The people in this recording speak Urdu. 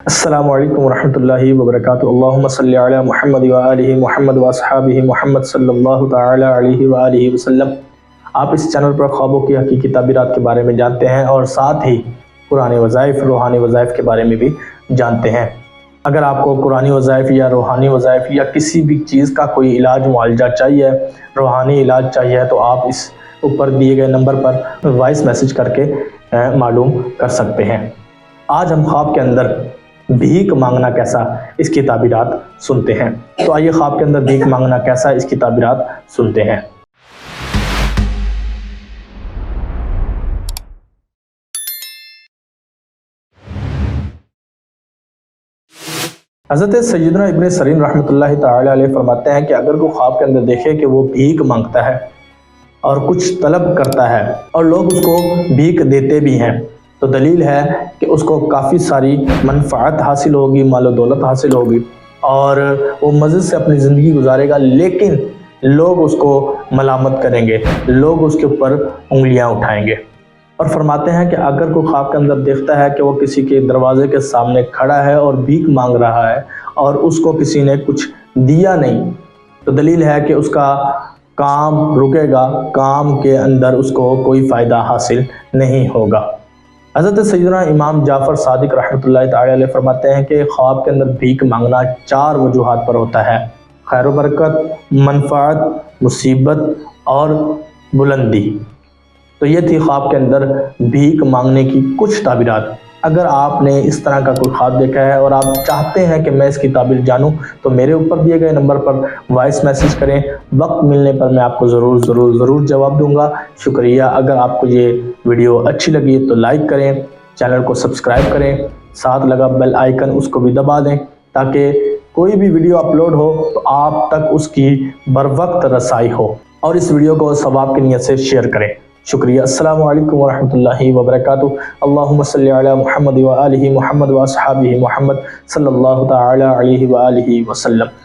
السلام علیکم ورحمۃ اللہ وبرکاتہ۔ اللہم صلی علی محمد وآلہ محمد واصحابہ محمد صلی اللہ تعالی علیہ وآلہ وسلم۔ آپ اس چینل پر خوابوں کی حقیقی تعبیرات کے بارے میں جانتے ہیں اور ساتھ ہی قرآنی وظائف، روحانی وظائف کے بارے میں بھی جانتے ہیں۔ اگر آپ کو قرآنی وظائف یا روحانی وظائف یا کسی بھی چیز کا کوئی علاج معالجہ چاہیے، روحانی علاج چاہیے، تو آپ اس اوپر دیے گئے نمبر پر وائس میسج کر کے معلوم کر سکتے ہیں۔ آج ہم خواب کے اندر بھیک مانگنا کیسا، اس کی تعبیرات سنتے ہیں۔ تو آئیے خواب کے اندر بھیک مانگنا کیسا، اس کی تعبیرات سنتے ہیں۔ حضرت سیدنا ابن سیرین رحمۃ اللہ تعالی علیہ فرماتے ہیں کہ اگر کوئی خواب کے اندر دیکھے کہ وہ بھیک مانگتا ہے اور کچھ طلب کرتا ہے اور لوگ اس کو بھیک دیتے بھی ہیں، تو دلیل ہے کہ اس کو کافی ساری منفعت حاصل ہوگی، مال و دولت حاصل ہوگی اور وہ مزے سے اپنی زندگی گزارے گا، لیکن لوگ اس کو ملامت کریں گے، لوگ اس کے اوپر انگلیاں اٹھائیں گے۔ اور فرماتے ہیں کہ اگر کوئی خواب کے اندر دیکھتا ہے کہ وہ کسی کے دروازے کے سامنے کھڑا ہے اور بھیک مانگ رہا ہے اور اس کو کسی نے کچھ دیا نہیں، تو دلیل ہے کہ اس کا کام رکے گا، کام کے اندر اس کو کوئی فائدہ حاصل نہیں ہوگا۔ حضرت سیدنا امام جعفر صادق رحمۃ اللہ تعالی علیہ فرماتے ہیں کہ خواب کے اندر بھیک مانگنا 4 وجوہات پر ہوتا ہے: خیر و برکت، منفعت، مصیبت اور بلندی۔ تو یہ تھی خواب کے اندر بھیک مانگنے کی کچھ تعبیرات۔ اگر آپ نے اس طرح کا کوئی خواب دیکھا ہے اور آپ چاہتے ہیں کہ میں اس کی تعبیر جانوں، تو میرے اوپر دیے گئے نمبر پر وائس میسج کریں، وقت ملنے پر میں آپ کو ضرور جواب دوں گا۔ شکریہ۔ اگر آپ کو یہ ویڈیو اچھی لگی تو لائک کریں، چینل کو سبسکرائب کریں، ساتھ لگا بیل آئیکن اس کو بھی دبا دیں تاکہ کوئی بھی ویڈیو اپلوڈ ہو تو آپ تک اس کی بروقت رسائی ہو، اور اس ویڈیو کو ثواب کی نیت سے شیئر کریں۔ شکریہ۔ السلام علیکم ورحمۃ اللہ وبرکاتہ۔ اللہم صلی علی محمد وآلہ محمد واصحابہ محمد صلی اللہ تعالی علیہ وآلہ وسلم۔